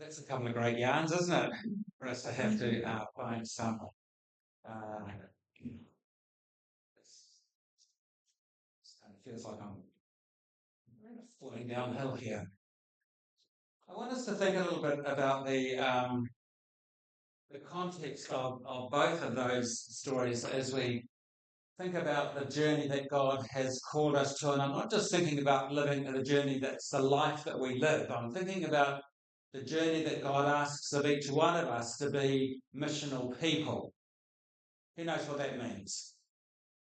That's a couple of great yarns, isn't it? For us to have to find some. Uh, it feels like I'm falling downhill here. I want us to think a little bit about the context of both of those stories as we think about the journey that God has called us to. And I'm not just thinking about living the journey that's the life that we live. I'm thinking about the journey that God asks of each one of us to be missional people. Who knows what that means?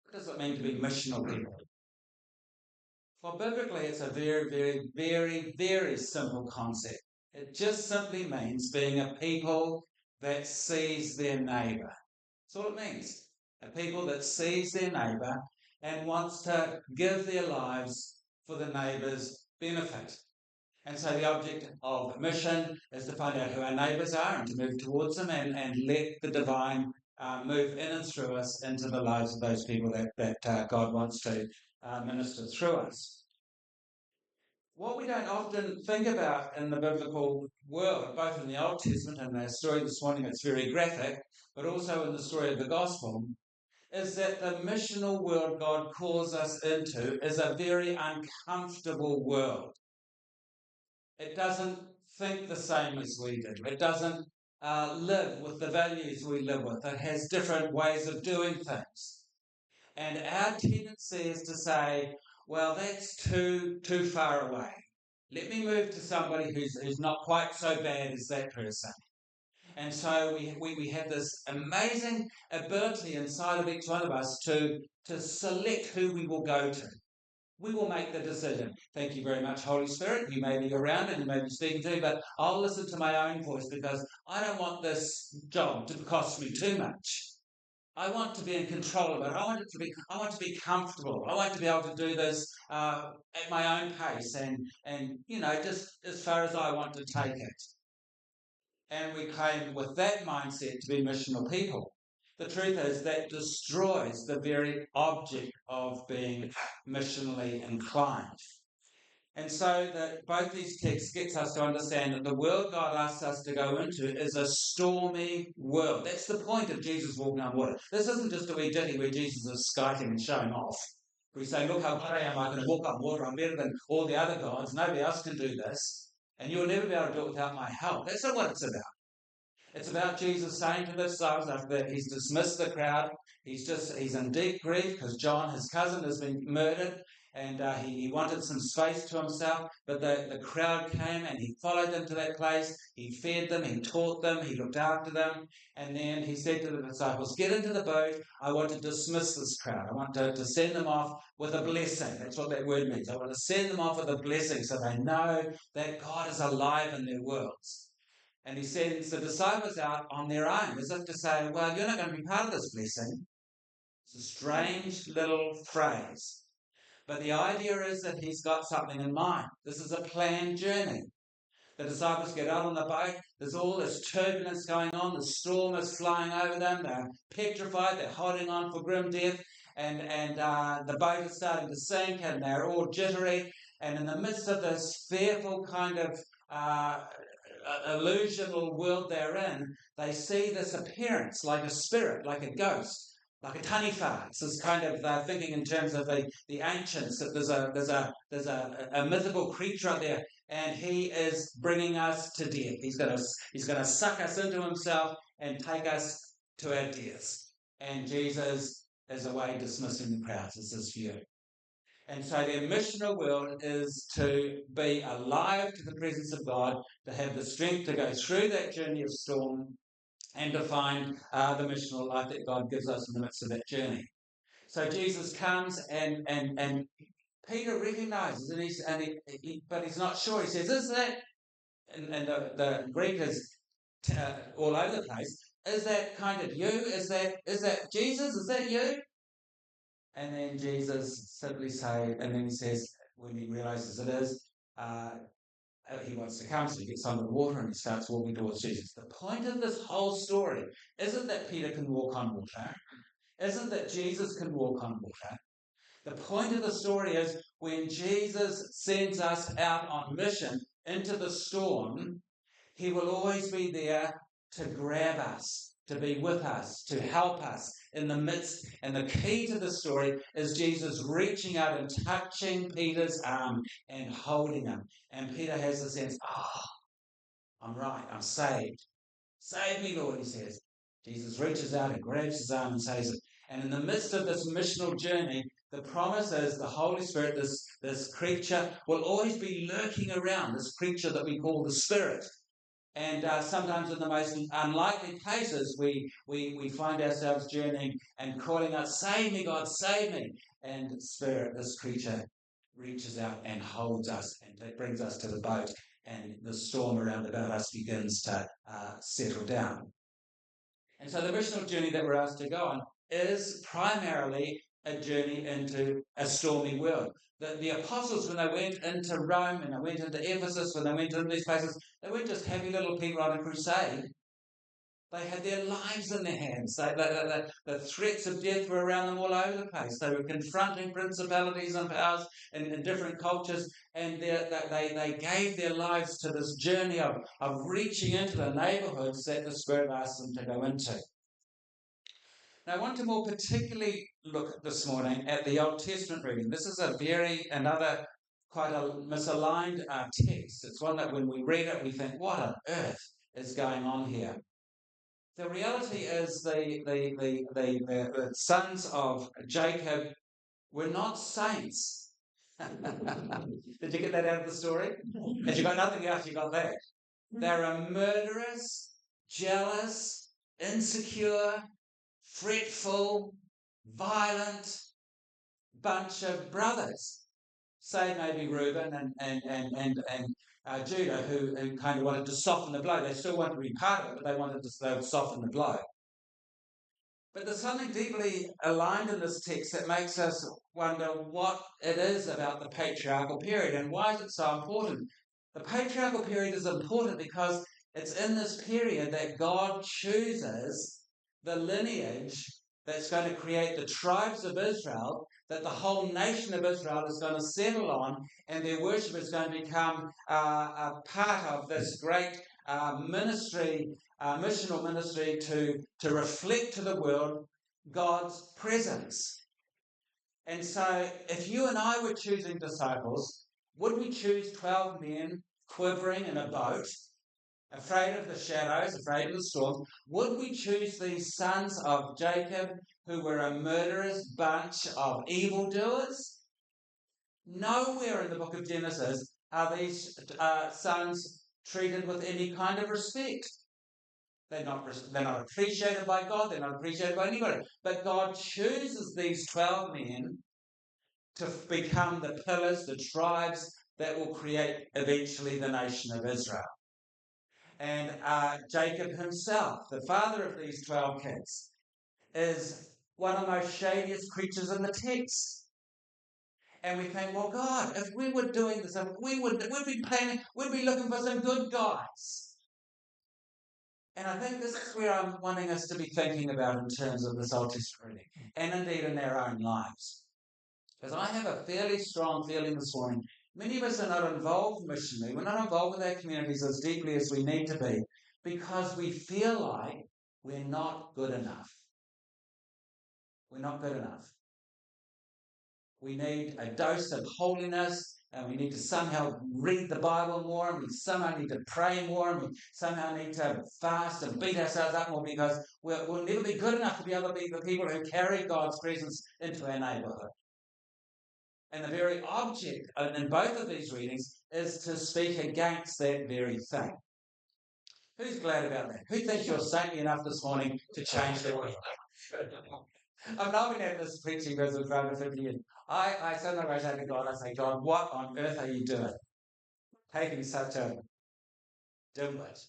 What does it mean to be missional people? Well, biblically, it's a very, very, very, very simple concept. It just simply means being a people that sees their neighbour. That's all it means. A people that sees their neighbour and wants to give their lives for the neighbour's benefit. And so the object of mission is to find out who our neighbours are and to move towards them and let the divine move in and through us into the lives of those people that God wants to minister through us. What we don't often think about in the biblical world, both in the Old Testament and the story this morning, it's very graphic, but also in the story of the gospel, is that the missional world God calls us into is a very uncomfortable world. It doesn't think the same as we do. It doesn't live with the values we live with. It has different ways of doing things. And our tendency is to say, well, that's too far away. Let me move to somebody who's not quite so bad as that person. And so we have this amazing ability inside of each one of us to select who we will go to. We will make the decision. Thank you very much, Holy Spirit. You may be around and you may be speaking to me, but I'll listen to my own voice because I don't want this job to cost me too much. I want to be in control of it. I want to be comfortable. I want to be able to do this at my own pace and just as far as I want to take it. And we claim with that mindset to be missional people. The truth is that destroys the very object of being missionally inclined. And so that both these texts gets us to understand that the world God asks us to go into is a stormy world. That's the point of Jesus walking on water. This isn't just a wee ditty where Jesus is skiting and showing off. We say, look how good I am, I can walk on water, I'm better than all the other gods, nobody else can do this, and you'll never be able to do it without my help. That's not what it's about. It's about Jesus saying to the disciples after that he's dismissed the crowd. He's in deep grief because John, his cousin, has been murdered, and he wanted some space to himself. But the crowd came and he followed them to that place. He fed them, he taught them, he looked after them. And then he said to the disciples, get into the boat. I want to dismiss this crowd. I want to send them off with a blessing. That's what that word means. I want to send them off with a blessing so they know that God is alive in their worlds. And he sends the disciples out on their own, as if to say, well, you're not going to be part of this blessing. It's a strange little phrase. But the idea is that he's got something in mind. This is a planned journey. The disciples get out on the boat. There's all this turbulence going on. The storm is flying over them. They're petrified. They're holding on for grim death. And the boat is starting to sink and they're all jittery. And in the midst of this fearful kind of illusional world they're in, they see this appearance like a spirit, like a ghost, like a taniwha. This is kind of thinking in terms of the ancients, that there's a mythical creature out there, and he is bringing us to death. He's going to suck us into himself and take us to our deaths. And Jesus is away dismissing the crowds. It's his view. And so their missional world is to be alive to the presence of God, to have the strength to go through that journey of storm, and to find the missional life that God gives us in the midst of that journey. So Jesus comes and Peter recognizes, but he's not sure. He says, "Is that?" And the Greek is all over the place. Is that kind of you? Is that Jesus? Is that you? And then Jesus simply and then he says, when he realizes it is, he wants to come, so he gets under the water and he starts walking towards Jesus. The point of this whole story isn't that Peter can walk on water, isn't that Jesus can walk on water. The point of the story is when Jesus sends us out on mission into the storm, He will always be there to grab us, to be with us, to help us in the midst. And the key to the story is Jesus reaching out and touching Peter's arm and holding him. And Peter has the sense, I'm right, I'm saved. Save me, Lord, he says. Jesus reaches out and grabs his arm and saves it. And in the midst of this missional journey, the promise is the Holy Spirit, this creature, will always be lurking around, this creature that we call the Spirit. And sometimes in the most unlikely cases, we find ourselves journeying and calling out, save me, God, save me. And Spirit, this creature, reaches out and holds us and it brings us to the boat. And the storm around about us begins to settle down. And so the missional journey that we're asked to go on is primarily a journey into a stormy world. The apostles, when they went into Rome and they went into Ephesus, when they went into these places, they weren't just happy little people on a crusade. They had their lives in their hands. The threats of death were around them all over the place. They were confronting principalities and powers in different cultures, and they gave their lives to this journey of reaching into the neighbourhoods that the Spirit asked them to go into. Now, I want to more particularly look this morning at the Old Testament reading. This is another quite a misaligned text. It's one that when we read it, we think, what on earth is going on here? The reality is the sons of Jacob were not saints. Did you get that out of the story? If you got nothing else, you got that. They're a murderous, jealous, insecure, fretful, violent bunch of brothers. Say maybe Reuben and Judah, who kind of wanted to soften the blow. They still wanted to be part of it, but they wanted to soften the blow. But there's something deeply aligned in this text that makes us wonder what it is about the patriarchal period and why is it so important. The patriarchal period is important because it's in this period that God chooses the lineage that's going to create the tribes of Israel, that the whole nation of Israel is going to settle on, and their worship is going to become a part of this great ministry, missional ministry to reflect to the world God's presence. And so if you and I were choosing disciples, would we choose 12 men quivering in a boat, afraid of the shadows, afraid of the storm? Would we choose these sons of Jacob who were a murderous bunch of evildoers? Nowhere in the book of Genesis are these sons treated with any kind of respect. They're not appreciated by God. They're not appreciated by anybody. But God chooses these 12 men to become the pillars, the tribes that will create eventually the nation of Israel. And Jacob himself, the father of these 12 kids, is one of the most shadiest creatures in the text. And we think, well, God, if we were doing this, we'd be planning, we'd be looking for some good guys. And I think this is where I'm wanting us to be thinking about in terms of this Old Testament reading, and indeed in our own lives. Because I have a fairly strong feeling this morning, many of us are not involved missionally, we're not involved with our communities as deeply as we need to be, because we feel like we're not good enough. We're not good enough. We need a dose of holiness, and we need to somehow read the Bible more, and we somehow need to pray more, and we somehow need to fast and beat ourselves up more, because we'll never be good enough to be able to be the people who carry God's presence into our neighbourhood. And the very object in both of these readings is to speak against that very thing. Who's glad about that? Who thinks you're saintly enough this morning to change the world? I've not been at this preaching business for over 50 years. I sometimes say to God, I say, God, what on earth are you doing? Taking such a dimwit.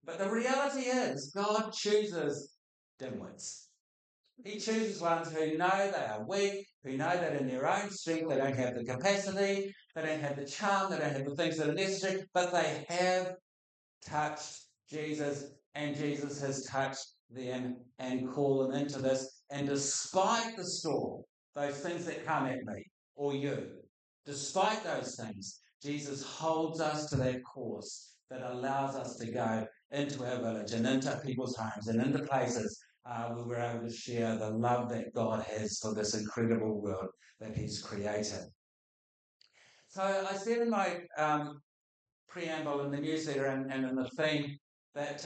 But the reality is, God chooses dimwits. He chooses ones who know they are weak, who know that in their own strength they don't have the capacity, they don't have the charm, they don't have the things that are necessary, but they have touched Jesus, and Jesus has touched them and called them into this. And despite the storm, those things that come at me or you, despite those things, Jesus holds us to that course that allows us to go into our village and into people's homes and into places where we're able to share the love that God has for this incredible world that He's created. So I said in my preamble in the newsletter and in the theme that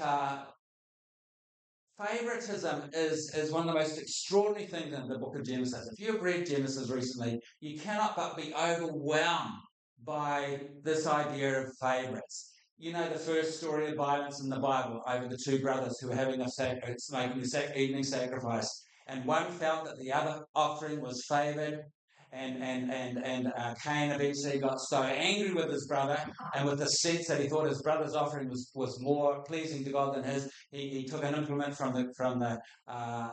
favoritism is one of the most extraordinary things in the book of Genesis. If you've read Genesis recently, you cannot but be overwhelmed by this idea of favourites. You know the first story of violence in the Bible over the two brothers who were having making the evening sacrifice, and one felt that the other offering was favoured, and Cain eventually got so angry with his brother, and with the sense that he thought his brother's offering was more pleasing to God than his, he took an implement from the I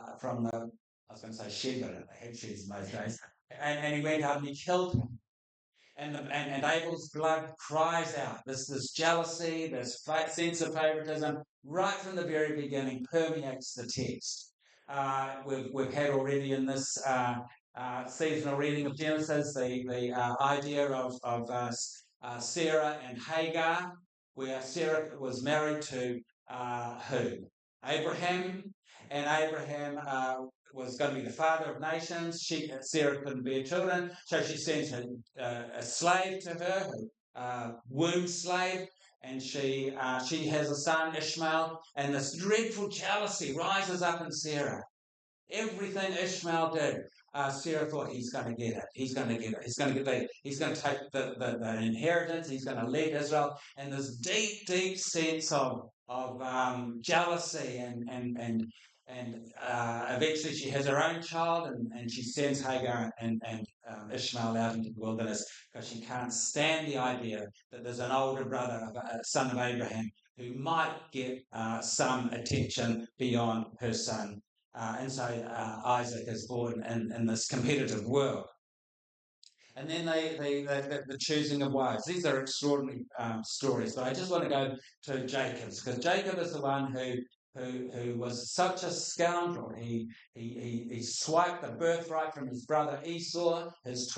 was going to say shed, but they had sheds in those days, and he went out and he killed him. And Abel's blood cries out. This jealousy, this sense of favoritism, right from the very beginning, permeates the text. We've had already in this seasonal reading of Genesis the idea of Sarah and Hagar, where Sarah was married to who? Abraham, and Abraham was going to be the father of nations. Sarah couldn't bear children, so she sends a slave to her, her womb slave, and she has a son, Ishmael, and this dreadful jealousy rises up in Sarah. Everything Ishmael did, Sarah thought he's going to get it. He's going to get it. He's going to take the inheritance. He's going to lead Israel. And this deep sense of jealousy and eventually she has her own child, and she sends Hagar and Ishmael out into the wilderness because she can't stand the idea that there's an older brother, a son of Abraham, who might get some attention beyond her son. And so Isaac is born in this competitive world. And then the choosing of wives. These are extraordinary stories, but I just want to go to Jacob's, because Jacob is the one who was such a scoundrel. He swiped the birthright from his brother Esau, his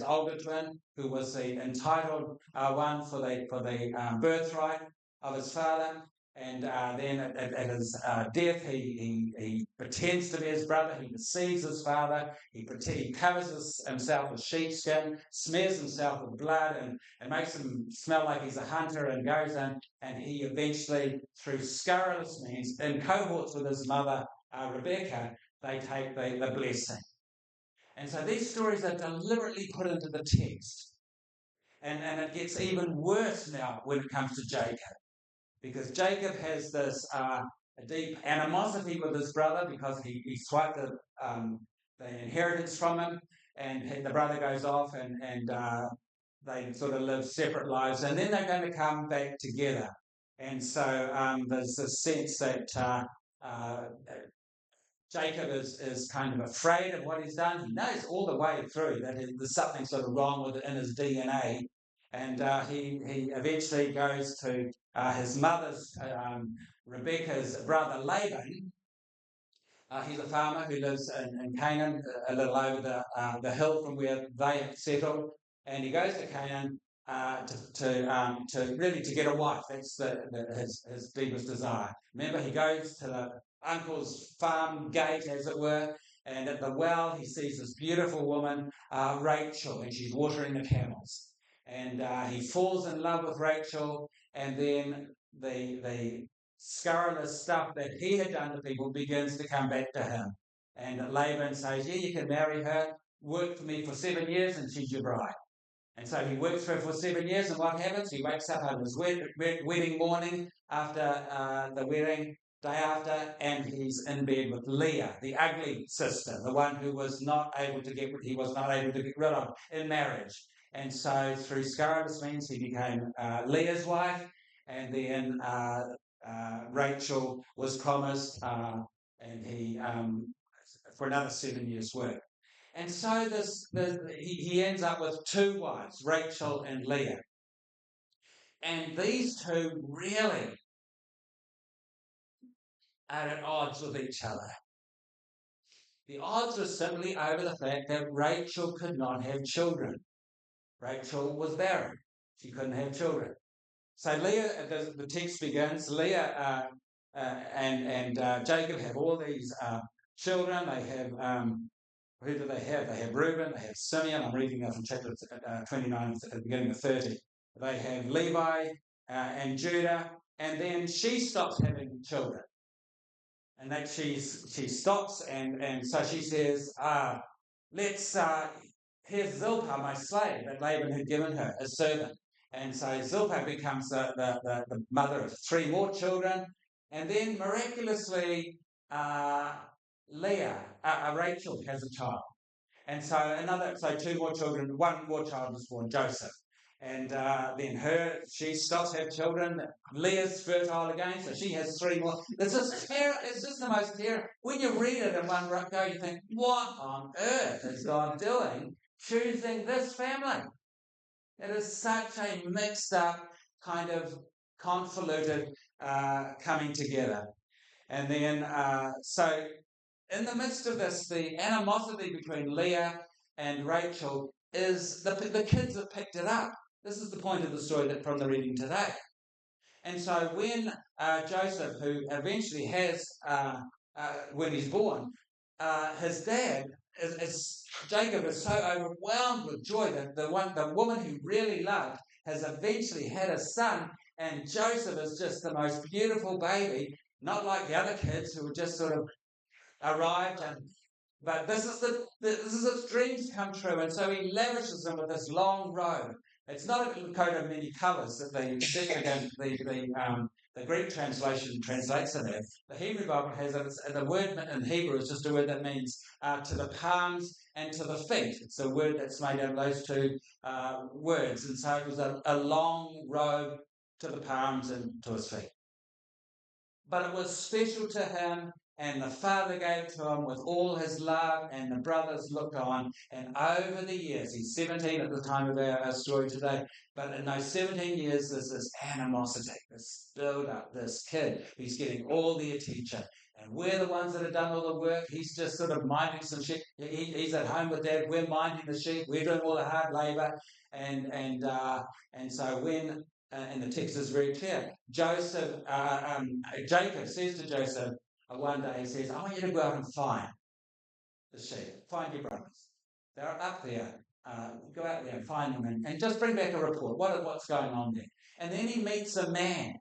older twin, who was the entitled one for the birthright of his father. And then at his death, he pretends to be his brother. He deceives his father. He covers himself with sheepskin, smears himself with blood, and makes him smell like he's a hunter, and goes in. And he eventually, through scurrilous means, in cohorts with his mother, Rebecca, they take the blessing. And so these stories are deliberately put into the text. And it gets even worse now when it comes to Jacob. Because Jacob has this deep animosity with his brother because he swiped the inheritance from him, and the brother goes off and they sort of live separate lives, and then they're going to come back together. And so there's this sense that Jacob is kind of afraid of what he's done. He knows all the way through that there's something sort of wrong in his DNA. And he eventually goes to his mother's, Rebecca's brother Laban. He's a farmer who lives in Canaan, a little over the hill from where they have settled. And he goes to Canaan to really to get a wife. That's his deepest desire. Remember, he goes to the uncle's farm gate, as it were, and at the well he sees this beautiful woman, Rachel, and she's watering the camels. And he falls in love with Rachel, and then the scurrilous stuff that he had done to people begins to come back to him. And Laban says, yeah, you can marry her, work for me for 7 years, and she's your bride. And so he works for her for 7 years, and what happens? He wakes up on his wedding morning after the wedding, day after, and he's in bed with Leah, the ugly sister, the one who was not able to get rid of in marriage. And so through scurrilous means, he became Leah's wife, and then Rachel was promised, and he for another 7 years' work. And so he ends up with two wives, Rachel and Leah. And these two really are at odds with each other. The odds were simply over the fact that Rachel could not have children. Rachel was barren. She couldn't have children. So Leah, the text begins, Leah and Jacob have all these children. They have, who do they have? They have Reuben, they have Simeon. I'm reading now from chapter 29 at the beginning of 30. They have Levi and Judah, and then she stops having children. And that she stops, and so she says, let's, here's Zilpah, my slave, that Laban had given her, a servant. And so Zilpah becomes the mother of 3 more children. And then miraculously, Rachel has a child. And so 2 more children, 1 more child was born, Joseph. And then she stops having children. Leah's fertile again, so she has 3 more. It's just the most terrible. When you read it in one go, you think, what on earth is God doing choosing this family? It is such a mixed up, kind of convoluted coming together. And then, so in the midst of this, the animosity between Leah and Rachel is the kids have picked it up. This is the point of the story from the reading today. And so when Joseph, who eventually has, when he's born, his dad, Jacob is so overwhelmed with joy that the woman he really loved has eventually had a son, and Joseph is just the most beautiful baby, not like the other kids who were just sort of arrived, but this is his dreams come true, and so he lavishes them with this long robe. It's not a coat of many colours that the Greek translation translates it as. The Hebrew Bible has it. The word in Hebrew is just a word that means to the palms and to the feet. It's a word that's made out of those 2 words, and so it was a long robe to the palms and to his feet. But it was special to him, and the father gave to him with all his love, and the brothers looked on. And over the years, he's 17 at the time of our story today, but in those 17 years, there's this animosity, this build-up, this kid. He's getting all the attention. And we're the ones that have done all the work. He's just sort of minding some sheep. He's at home with Dad. We're minding the sheep. We're doing all the hard labour. And so when... and the text is very clear. Jacob says to Joseph one day, he says, I want you to go out and find the sheep. Find your brothers. They're up there. Go out there and find them and just bring back a report. What's going on there? And then he meets a man.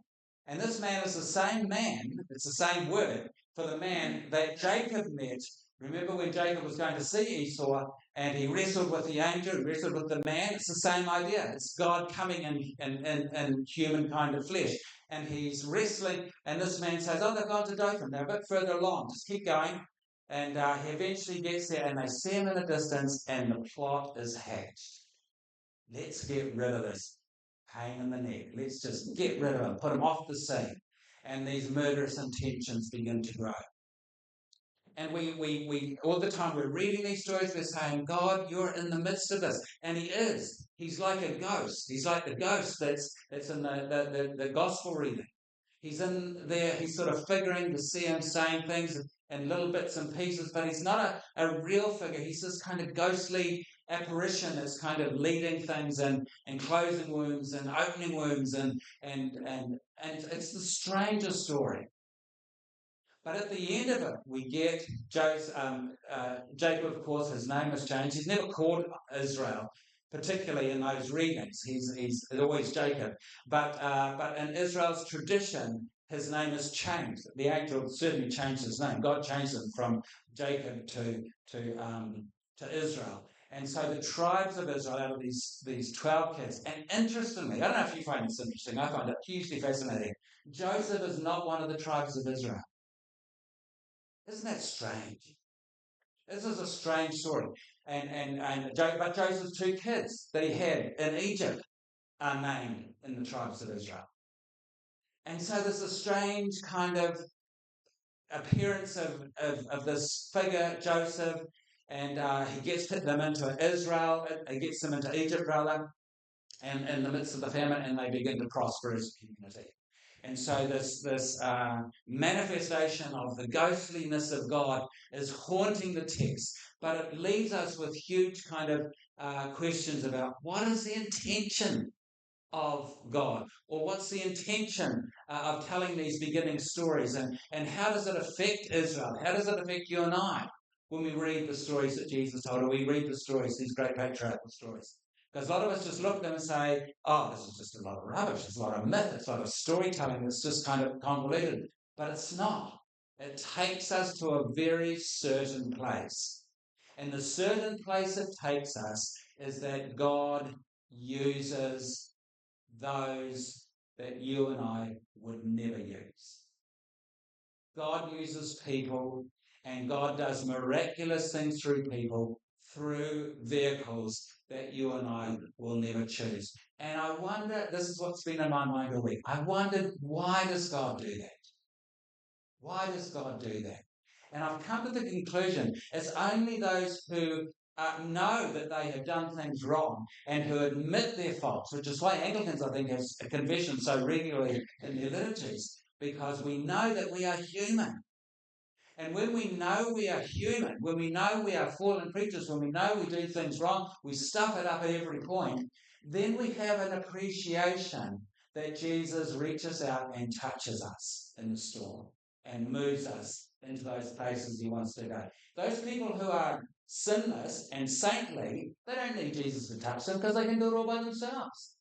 And this man is the same man, it's the same word, for the man that Jacob met. Remember when Jacob was going to see Esau and he wrestled with the angel, wrestled with the man? It's the same idea. It's God coming in human kind of flesh. And he's wrestling, and this man says, they've gone to Dothan. They're a bit further along. Just keep going. And he eventually gets there, and they see him in the distance, and the plot is hatched. Let's get rid of this pain in the neck. Let's just get rid of him, put him off the scene. And these murderous intentions begin to grow. And we all the time we're reading these stories, we're saying, God, you're in the midst of this. And he is. He's like a ghost. He's like the ghost that's in the gospel reading. He's in there, he's sort of figuring to see him saying things in little bits and pieces, but he's not a real figure. He's this kind of ghostly apparition that's kind of leading things and closing wounds and opening wounds, and it's the strangest story. But at the end of it, we get Jacob, of course, his name has changed. He's never called Israel, particularly in those readings. He's always Jacob. But in Israel's tradition, his name is changed. The angel certainly changed his name. God changed him from Jacob to Israel. And so the tribes of Israel, out of these 12 kids, and interestingly, I don't know if you find this interesting, I find it hugely fascinating. Joseph is not one of the tribes of Israel. Isn't that strange? This is a strange story. But Joseph's 2 kids that he had in Egypt are named in the tribes of Israel. And so there's a strange kind of appearance of this figure, Joseph, and he gets them into Israel, he gets them into Egypt rather, and in the midst of the famine, and they begin to prosper as a community. And so this manifestation of the ghostliness of God is haunting the text, but it leaves us with huge kind of questions about what is the intention of God? Or what's the intention of telling these beginning stories? And how does it affect Israel? How does it affect you and I when we read the stories that Jesus told, or we read the stories, these great patriarchal stories? Because a lot of us just look at them and say, oh, this is just a lot of rubbish, it's a lot of myth, it's a lot of storytelling that's just kind of convoluted. But it's not. It takes us to a very certain place. And the certain place it takes us is that God uses those that you and I would never use. God uses people, and God does miraculous things through people, through vehicles that you and I will never choose. And I wonder, this is what's been in my mind all week, I wondered, why does God do that? Why does God do that? And I've come to the conclusion it's only those who know that they have done things wrong and who admit their faults, which is why Anglicans, I think, have a confession so regularly in their liturgies, because we know that we are human. And when we know we are human, when we know we are fallen creatures, when we know we do things wrong, we stuff it up at every point, then we have an appreciation that Jesus reaches out and touches us in the storm and moves us into those places he wants to go. Those people who are sinless and saintly, they don't need Jesus to touch them because they can do it all by themselves.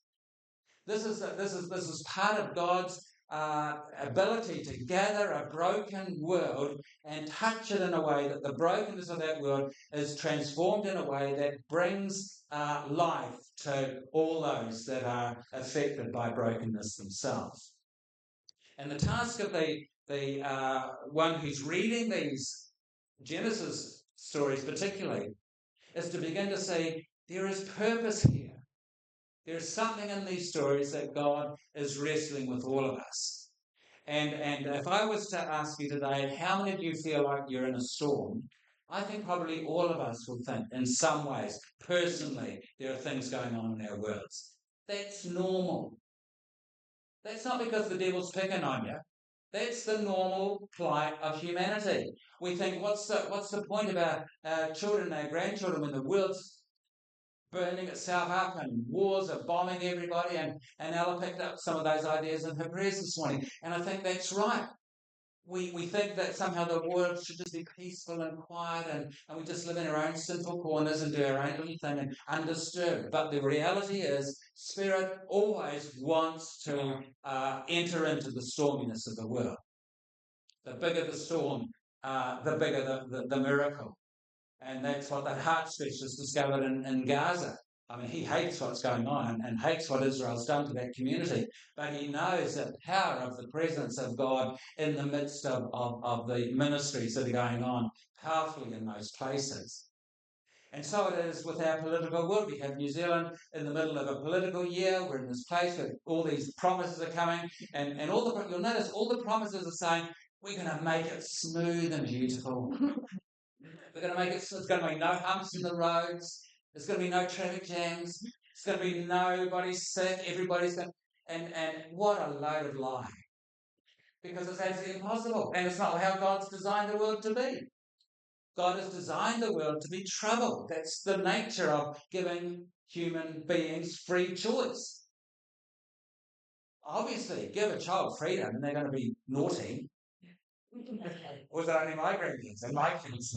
This is part of God's ability to gather a broken world and touch it in a way that the brokenness of that world is transformed in a way that brings life to all those that are affected by brokenness themselves. And the task of the one who's reading these Genesis stories particularly is to begin to say there is purpose here. There's something in these stories that God is wrestling with all of us. And if I was to ask you today, how many of you feel like you're in a storm? I think probably all of us will think, in some ways, personally, there are things going on in our worlds. That's normal. That's not because the devil's picking on you. That's the normal plight of humanity. We think, what's the point about our children, our grandchildren, when the world's burning itself up and wars are bombing everybody, and Ella picked up some of those ideas in her prayers this morning. And I think that's right. We think that somehow the world should just be peaceful and quiet and we just live in our own sinful corners and do our own little thing and undisturbed. But the reality is Spirit always wants to enter into the storminess of the world. The bigger the storm, the bigger the miracle. And that's what that heart specialist discovered in Gaza. I mean, he hates what's going on and hates what Israel's done to that community, but he knows the power of the presence of God in the midst of the ministries that are going on powerfully in those places. And so it is with our political world. We have New Zealand in the middle of a political year. We're in this place where all these promises are coming, and you'll notice all the promises are saying, we're going to make it smooth and beautiful. We're going to make it so there's going to be no humps in the roads. There's going to be no traffic jams. There's going to be nobody sick. Everybody's going to... And what a load of lie. Because it's absolutely impossible. And it's not how God's designed the world to be. God has designed the world to be troubled. That's the nature of giving human beings free choice. Obviously, give a child freedom and they're going to be naughty. Or is it only my grandkids and my kids?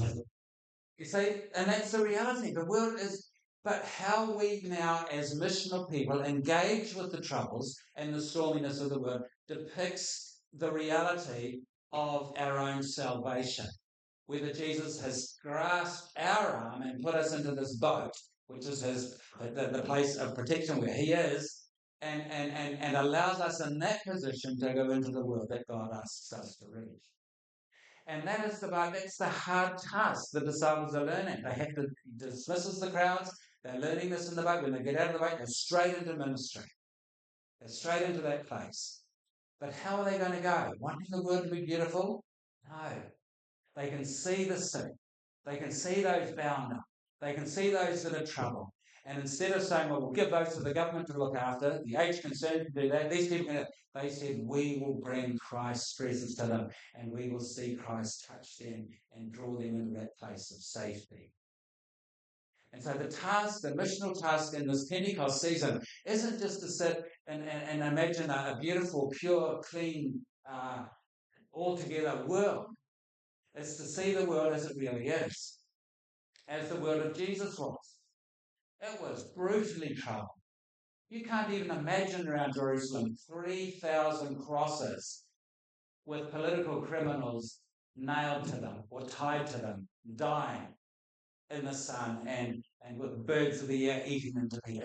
You see, and that's the reality. The world is, but how we now as missional people engage with the troubles and the storminess of the world depicts the reality of our own salvation. Whether Jesus has grasped our arm and put us into this boat, which is the place of protection where he is, and allows us in that position to go into the world that God asks us to reach. And that's the hard task the disciples are learning. They have to dismiss the crowds. They're learning this in the boat. When they get out of the boat, they're straight into ministry. They're straight into that place. But how are they going to go? Wanting the world to be beautiful? No. They can see the sick. They can see those bound up. They can see those that are troubled. And instead of saying, well, we'll give those to the government to look after, the age concerned can do that, these people can, they said, we will bring Christ's presence to them and we will see Christ touch them and draw them into that place of safety. And so the task, the missional task in this Pentecost season isn't just to sit and imagine a beautiful, pure, clean, altogether world. It's to see the world as it really is, as the world of Jesus was. It was brutally troubled. You can't even imagine around Jerusalem 3,000 crosses with political criminals nailed to them or tied to them, dying in the sun and with birds of the air eating them to eat.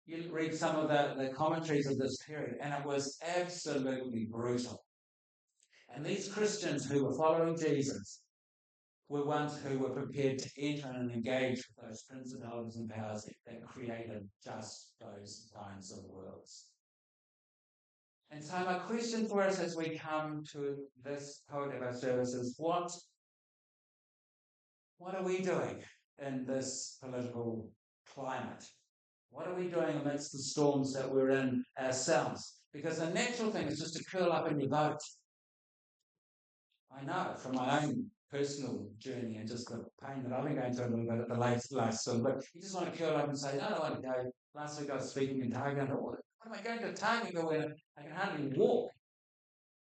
You read some of the commentaries of this period, and it was absolutely brutal. And these Christians who were following Jesus were ones who were prepared to enter and engage with those principalities and powers that created just those kinds of worlds. And so my question for us as we come to this part of our service is, what are we doing in this political climate? What are we doing amidst the storms that we're in ourselves? Because the natural thing is just to curl up in your boat. I know from my own personal journey and just the pain that I've been going through a little bit at the last swim, but you just want to curl up and say, no, I don't want to go. Last week I was speaking in Targa, and I thought, what am I going to Targa when I can hardly walk?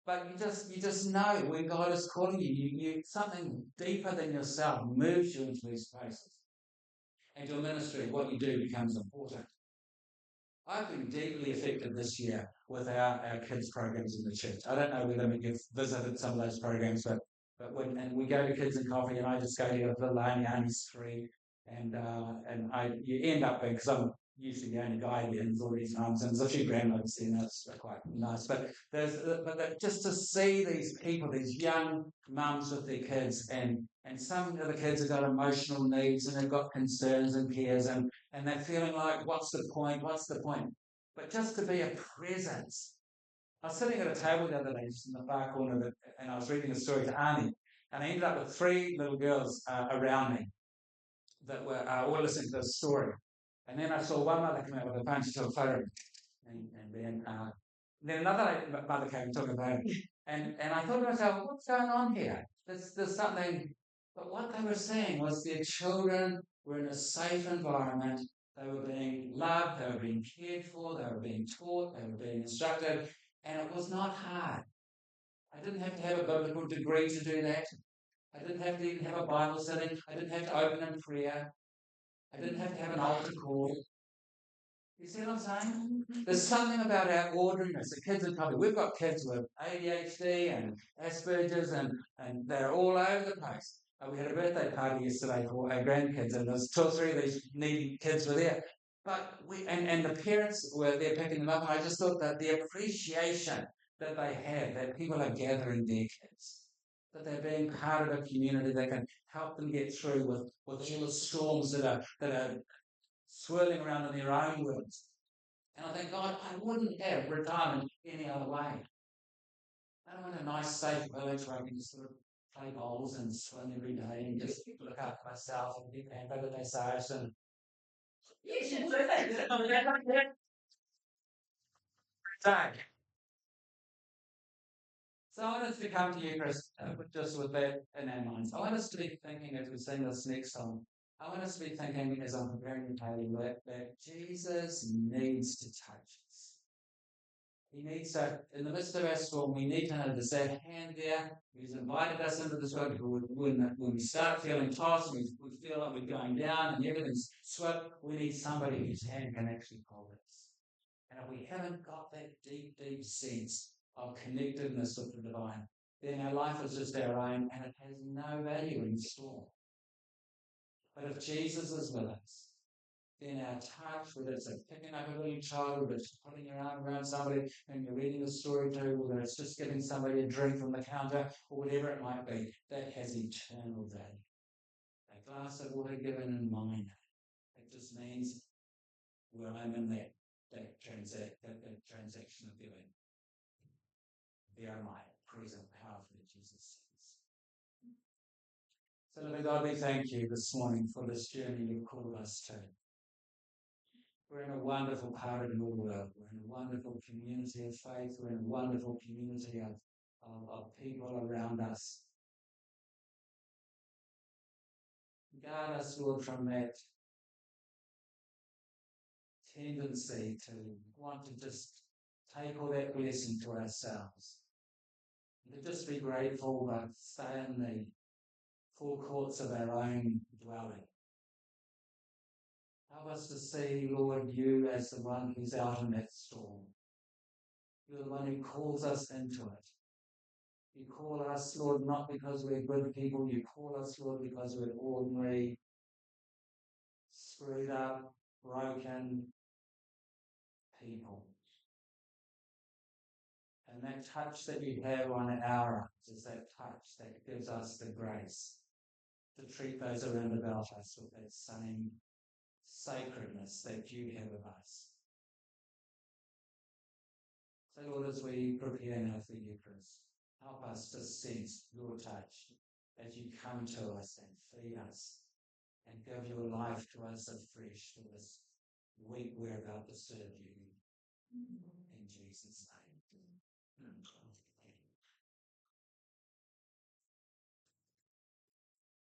But you just know when God is calling you, something deeper than yourself moves you into these places. And your ministry, what you do, becomes important. I've been deeply affected this year with our kids' programs in the church. I don't know whether you've visited some of those programs, but when we go to Kids and Coffee, and I just go to the lane, only's free, and you end up because I'm usually the only guy there, and there's all these mums, and there's a few grandmothers there, and that's quite nice. But just to see these people, these young mums with their kids, and some of the kids have got emotional needs, and they've got concerns and cares, and they're feeling like, what's the point? What's the point? But just to be a presence. I was sitting at a table the other day, just in the far corner of it, and I was reading a story to Arnie, and I ended up with 3 little girls around me that were all listening to this story. And then I saw one mother come out with a phone, she took a photo, and then another mother came and took a photo. And I thought to myself, what's going on here? There's something. But what they were saying was their children were in a safe environment. They were being loved, they were being cared for, they were being taught, they were being instructed, and it was not hard. I didn't have to have a biblical degree to do that. I didn't have to even have a Bible study. I didn't have to open in prayer. I didn't have to have an altar call. You see what I'm saying? There's something about our ordinariness. The kids are coming. We've got kids with ADHD and Asperger's, and they're all over the place. We had a birthday party yesterday for our grandkids, and there's 2 or 3 of these needy kids were there. But and the parents were there picking them up, and I just thought that the appreciation that they have, that people are gathering their kids, that they're being part of a community that can help them get through with all the storms that are swirling around in their own worlds. And I think, God, I wouldn't have retirement any other way. I don't want a nice, safe village where I can just sort of play bowls and swim every day and just look after myself and be pampered and massaged and yes, you would. So I want us to come to you, Chris, just with that in our minds. I want us to be thinking as we sing this next song. I want us to be thinking as I'm preparing the table that Jesus needs to touch us. He needs to, in the midst of our storm, we need to know there's that hand there who's invited us into this world. When we start feeling tossed, we feel like we're going down and everything's swept, we need somebody whose hand can actually hold us. And if we haven't got that deep, deep sense of connectedness with the divine, then our life is just our own and it has no value in the storm. But if Jesus is with us, then our touch, whether it's picking up a little child, whether it's putting your arm around somebody and you're reading a story to, whether it's just giving somebody a drink from the counter, or whatever it might be, that has eternal value. A glass of water given in my name, it just means where I'm in that transaction of giving. There am I, present powerfully, Jesus says. So, Lord God, we thank you this morning for this journey you've called us to. We're in a wonderful part of your world. We're in a wonderful community of faith. We're in a wonderful community of people around us. Guard us, Lord, from that tendency to want to just take all that blessing to ourselves. And to just be grateful, but stay in the four courts of our own dwelling. Help us to see, Lord, you as the one who's out in that storm. You're the one who calls us into it. You call us, Lord, not because we're good people. You call us, Lord, because we're ordinary, screwed up, broken people. And that touch that you have on our eyes is that touch that gives us the grace to treat those around about us with that same sacredness that you have of us. So, Lord, as we prepare now for Eucharist, help us to sense your touch as you come to us and feed us and give your life to us afresh for this week we're about to serve you. In Jesus' name.